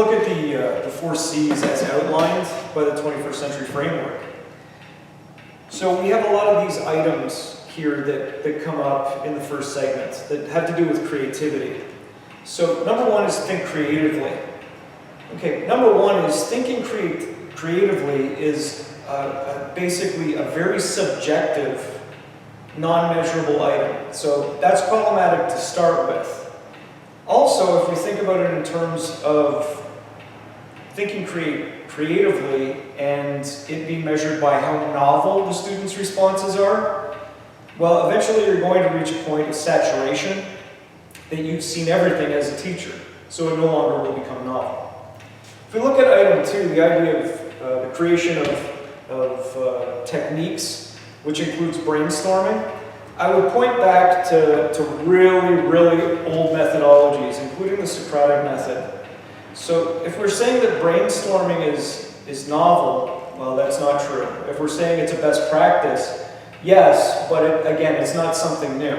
look at the 4 C's as outlined by the 21st Century Framework, so we have a lot of these items here that come up in the first segment that have to do with creativity. So number 1 is think creatively. Okay, number 1 is thinking creatively is basically a very subjective, non-measurable item. So that's problematic to start with. Also, if we think about it in terms of thinking creatively and it being measured by how novel the students' responses are, well, eventually you're going to reach a point of saturation that you've seen everything as a teacher, so it no longer will become novel. If we look at item 2, the idea of the creation of techniques, which includes brainstorming, I would point back to really, really old methodologies, including the Socratic method. So if we're saying that brainstorming is novel, well, that's not true. If we're saying it's a best practice, yes, but again, it's not something new.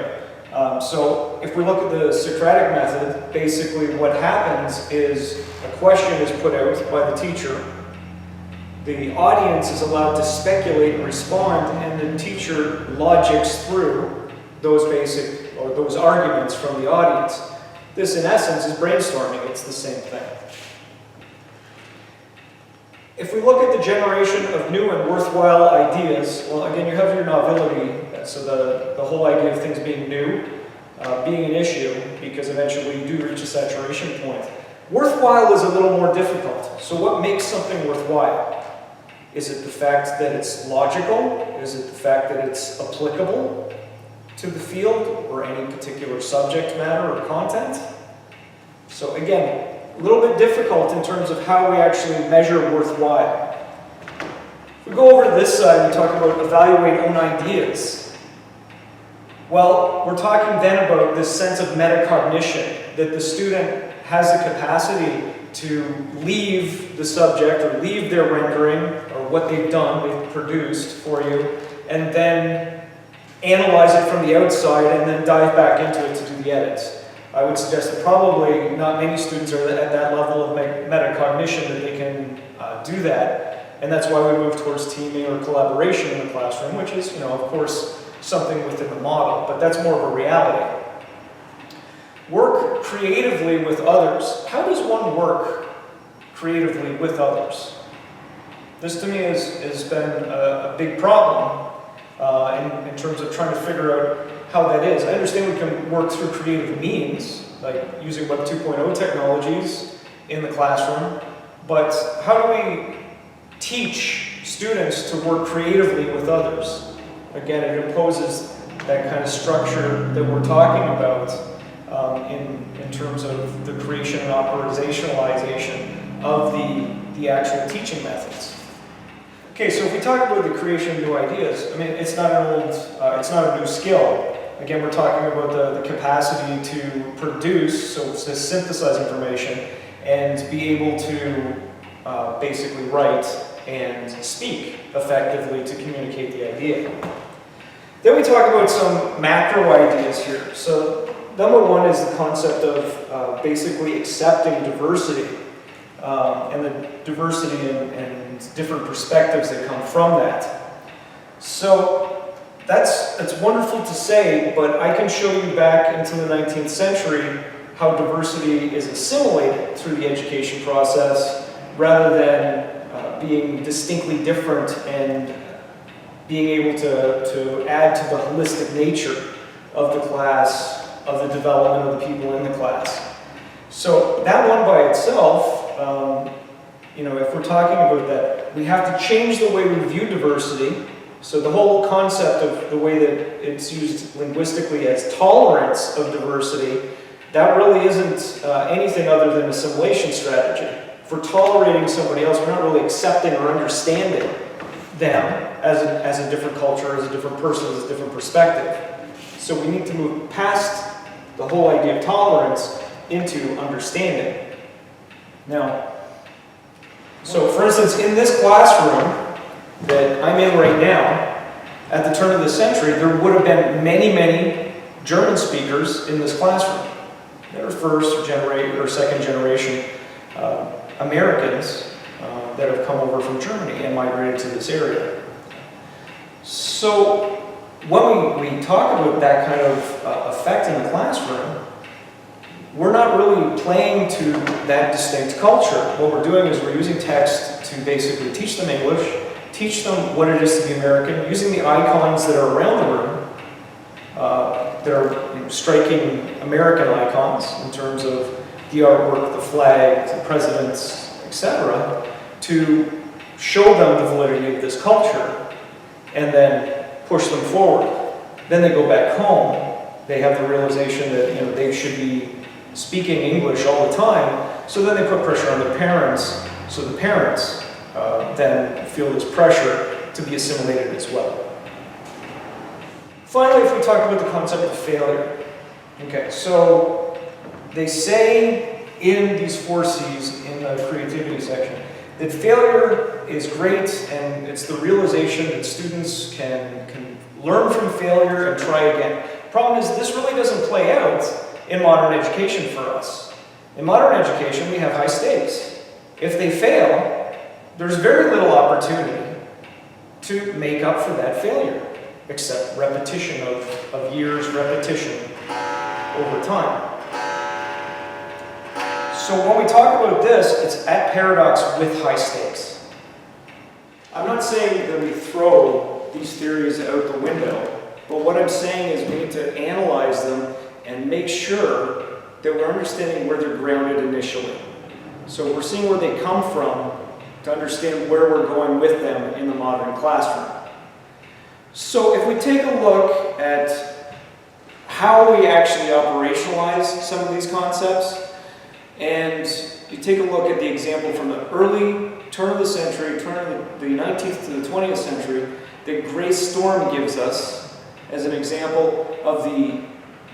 So if we look at the Socratic method, basically what happens is a question is put out by the teacher. The audience is allowed to speculate and respond, and the teacher logics through those basic or those arguments from the audience. This, in essence, is brainstorming. It's the same thing. If we look at the generation of new and worthwhile ideas, well, again, you have your novelty, so the whole idea of things being new, being an issue, because eventually you do reach a saturation point. Worthwhile is a little more difficult. So what makes something worthwhile? Is it the fact that it's logical? Is it the fact that it's applicable to the field or any particular subject matter or content? So again, a little bit difficult in terms of how we actually measure worthwhile. If we go over to this side and talk about evaluate own ideas, well, we're talking then about this sense of metacognition, that the student has the capacity to leave the subject or leave their rendering or what they've done, they've produced for you, and then analyze it from the outside and then dive back into it to do the edits. I would suggest that probably not many students are at that level of metacognition that they can do that, and that's why we move towards teaming or collaboration in the classroom, which is, of course, something within the model, but that's more of a reality. Work creatively with others. How does one work creatively with others? This to me has been a big problem in terms of trying to figure out how that is. I understand we can work through creative means, like using Web 2.0 technologies in the classroom, but how do we teach students to work creatively with others? Again, it imposes that kind of structure that we're talking about in terms of the creation and operationalization of the actual teaching methods. Okay, so if we talk about the creation of new ideas, I mean, it's not a new skill. Again, we're talking about the capacity to produce, so to synthesize information, and be able to basically write and speak effectively to communicate the idea. Then we talk about some macro ideas here. So number 1 is the concept of basically accepting diversity and the diversity and different perspectives that come from that. So that's wonderful to say, but I can show you back into the 19th century how diversity is assimilated through the education process rather than being distinctly different and being able to add to the holistic nature of the class, of the development of the people in the class. So that one by itself, if we're talking about that, we have to change the way we view diversity. So the whole concept of the way that it's used linguistically as tolerance of diversity, that really isn't anything other than assimilation strategy. If we're tolerating somebody else, we're not really accepting or understanding them as a different culture, as a different person, as a different perspective. So we need to move past the whole idea of tolerance into understanding. Now, so for instance, in this classroom that I'm in right now, at the turn of the century, there would have been many, many German speakers in this classroom. They were first or second generation Americans that have come over from Germany and migrated to this area. So when we talk about that kind of effect in the classroom, we're not really playing to that distinct culture. What we're doing is we're using text to basically teach them English, teach them what it is to be American, using the icons that are around the room. They're striking American icons in terms of the artwork, the flag, the presidents, etc., to show them the validity of this culture and then push them forward. Then they go back home, they have the realization that they should be speaking English all the time, so then they put pressure on their parents, so the parents then feel this pressure to be assimilated as well. Finally, if we talk about the concept of failure. Okay, so they say in these 4 C's in the creativity section that failure is great, and it's the realization that students can learn from failure and try again. Problem is, this really doesn't play out in modern education for us. In modern education, we have high stakes. If they fail, there's very little opportunity to make up for that failure, except repetition of years, repetition over time. So when we talk about this, it's at paradox with high stakes. I'm not saying that we throw these theories out the window, but what I'm saying is we need to analyze them and make sure that we're understanding where they're grounded initially. So we're seeing where they come from to understand where we're going with them in the modern classroom. So if we take a look at how we actually operationalize some of these concepts, and you take a look at the example from the early turn of the century, turn of the 19th to the 20th century, that Grace Storm gives us as an example of the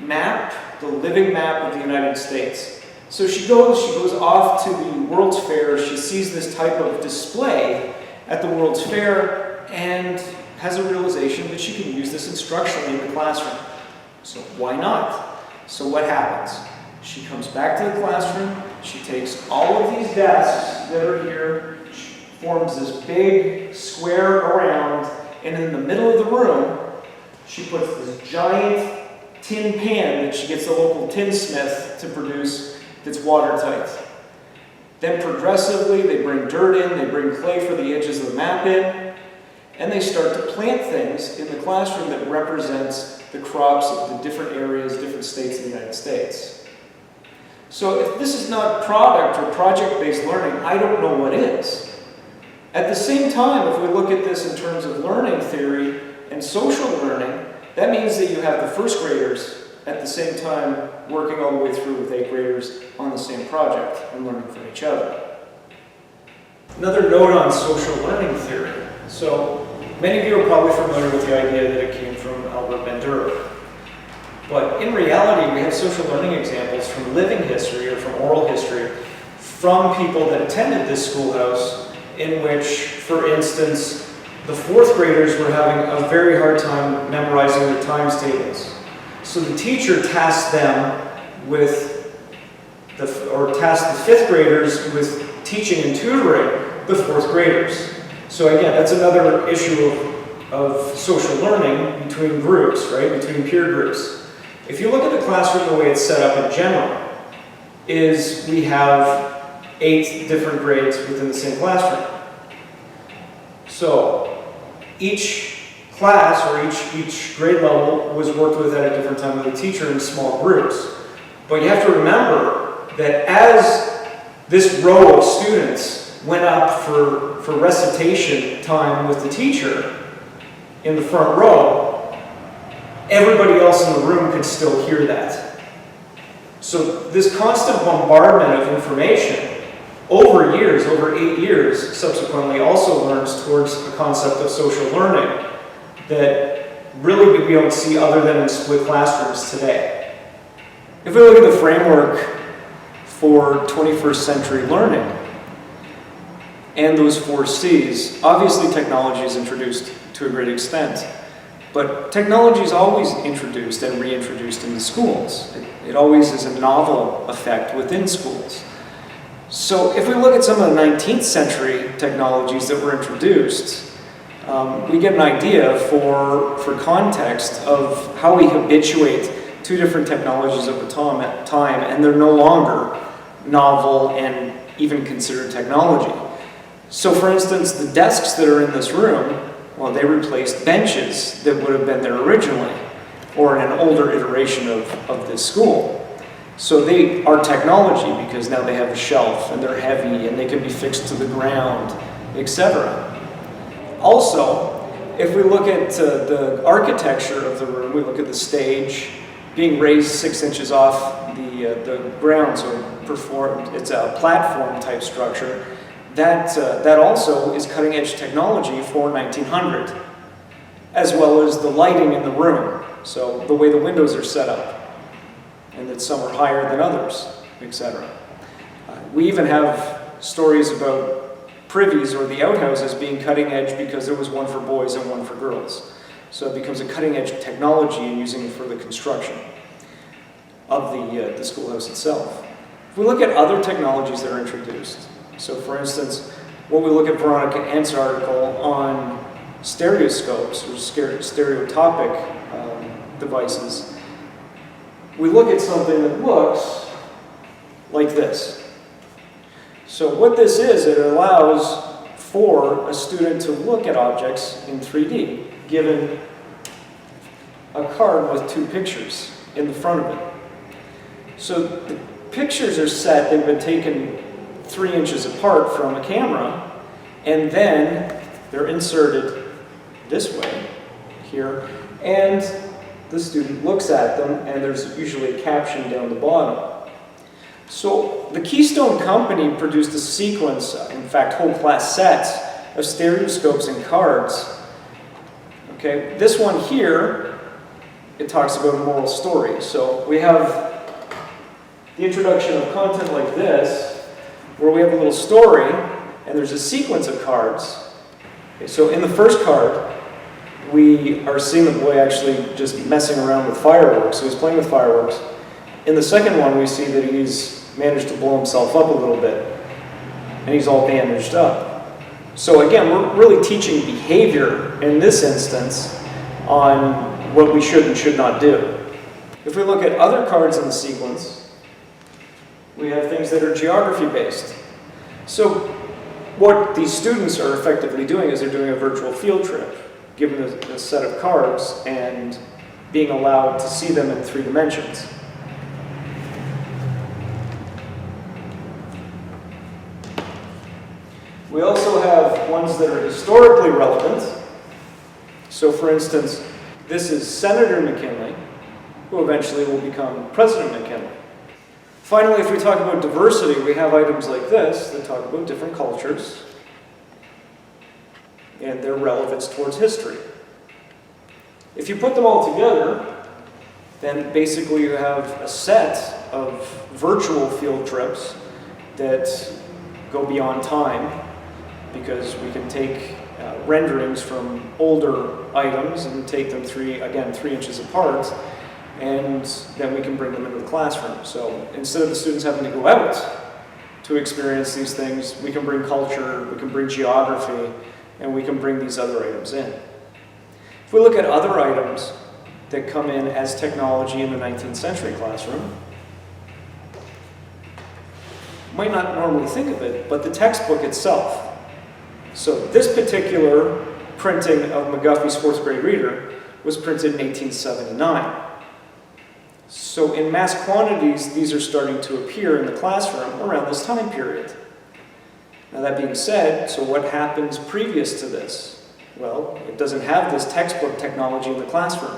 map, the living map of the United States. So she goes off to the World's Fair, she sees this type of display at the World's Fair, and has a realization that she can use this instructionally in the classroom. So why not? So what happens? She comes back to the classroom, she takes all of these desks that are here, she forms this big square around, and in the middle of the room, she puts this giant tin pan that she gets a local tinsmith to produce that's watertight. Then progressively, they bring dirt in, they bring clay for the edges of the map in, and they start to plant things in the classroom that represents the crops of the different areas, different states of the United States. So if this is not product or project-based learning, I don't know what is. At the same time, if we look at this in terms of learning theory and social learning, that means that you have the first graders at the same time working all the way through with 8th graders on the same project and learning from each other. Another note on social learning theory. So many of you are probably familiar with the idea that it came from Albert Bandura. But in reality, we have social learning examples from living history or from oral history from people that attended this schoolhouse, in which, for instance, the 4th graders were having a very hard time memorizing their times tables. So the teacher tasked them with, tasked the 5th graders with teaching and tutoring the 4th graders. So again, that's another issue of social learning between groups, right? Between peer groups. If you look at the classroom the way it's set up in general, is we have 8 different grades within the same classroom. So each class or each grade level was worked with at a different time with a teacher in small groups. But you have to remember that as this row of students went up for recitation time with the teacher in the front row, everybody else in the room could still hear that. So this constant bombardment of information over years, over 8 years, subsequently also learns towards the concept of social learning that really we don't see other than in split classrooms today. If we look at the framework for 21st century learning and those 4 C's, obviously technology is introduced to a great extent, but technology is always introduced and reintroduced into schools. It always is a novel effect within schools. So if we look at some of the 19th century technologies that were introduced, we get an idea for context of how we habituate two different technologies over time, and they're no longer novel and even considered technology. So for instance, the desks that are in this room, well, they replaced benches that would have been there originally, or in an older iteration of this school. So they are technology because now they have a shelf and they're heavy and they can be fixed to the ground, etc. Also, if we look at the architecture of the room, we look at the stage being raised 6 inches off the ground, so it's a platform type structure. That also is cutting edge technology for 1900, as well as the lighting in the room, so the way the windows are set up, and that some are higher than others, etc. We even have stories about privies or the outhouses being cutting edge because there was one for boys and one for girls. So it becomes a cutting edge technology and using it for the construction of the schoolhouse itself. If we look at other technologies that are introduced, so for instance, when we look at Veronica Ent's article on stereoscopes or stereotopic devices, we look at something that looks like this. So what this is, it allows for a student to look at objects in 3D, given a card with 2 pictures in the front of it. So the pictures are set, they've been taken 3 inches apart from a camera, and then they're inserted this way, here, and the student looks at them, and there's usually a caption down the bottom. So the Keystone Company produced a sequence, in fact, whole class sets of stereoscopes and cards. Okay, this one here, it talks about a moral story. So we have the introduction of content like this, where we have a little story, and there's a sequence of cards. Okay, so in the first card, we are seeing the boy actually just messing around with fireworks. So he's playing with fireworks. In the second one, we see that he's managed to blow himself up a little bit, and he's all bandaged up. So again, we're really teaching behavior in this instance on what we should and should not do. If we look at other cards in the sequence, we have things that are geography-based. So what these students are effectively doing is they're doing a virtual field trip, given a set of cards and being allowed to see them in 3 dimensions. We also have ones that are historically relevant. So for instance, this is Senator McKinley, who eventually will become President McKinley. Finally, if we talk about diversity, we have items like this that talk about different cultures and their relevance towards history. If you put them all together, then basically you have a set of virtual field trips that go beyond time, because we can take renderings from older items and take them 3 inches apart, and then we can bring them into the classroom. So instead of the students having to go out to experience these things, we can bring culture, we can bring geography, and we can bring these other items in. If we look at other items that come in as technology in the 19th century classroom, might not normally think of it, but the textbook itself. So this particular printing of McGuffey's 4th grade reader was printed in 1879. So in mass quantities, these are starting to appear in the classroom around this time period. Now that being said, so what happens previous to this? Well, it doesn't have this textbook technology in the classroom,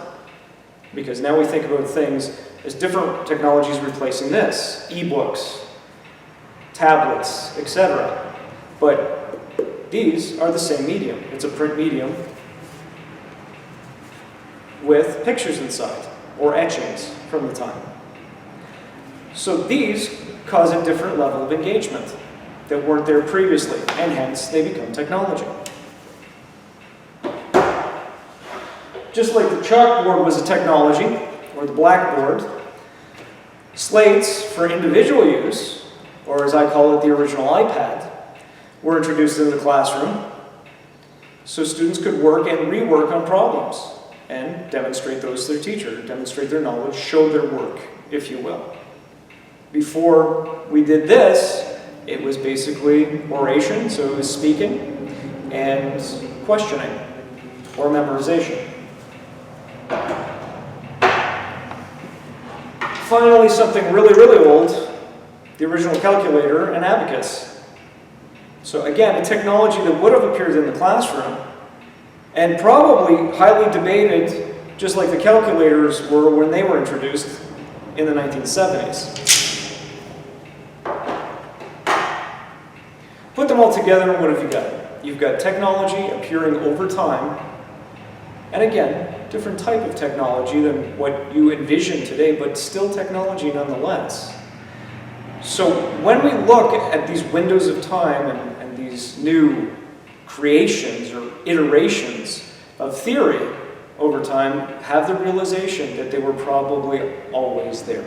because now we think about things as different technologies replacing this, e-books, tablets, etc. But these are the same medium. It's a print medium with pictures inside, or etchings from the time. So these cause a different level of engagement that weren't there previously, and hence they become technology. Just like the chalkboard was a technology, or the blackboard, slates for individual use, or as I call it, the original iPad, were introduced into the classroom so students could work and rework on problems and demonstrate those to their teacher, demonstrate their knowledge, show their work, if you will. Before we did this, it was basically oration, so it was speaking and questioning or memorization. Finally, something really, really old, the original calculator and abacus. So again, a technology that would have appeared in the classroom and probably highly debated, just like the calculators were when they were introduced in the 1970s. Put them all together and what have you got? You've got technology appearing over time, and again, different type of technology than what you envision today, but still technology nonetheless. So when we look at these windows of time and these new creations or iterations of theory over time, have the realization that they were probably always there.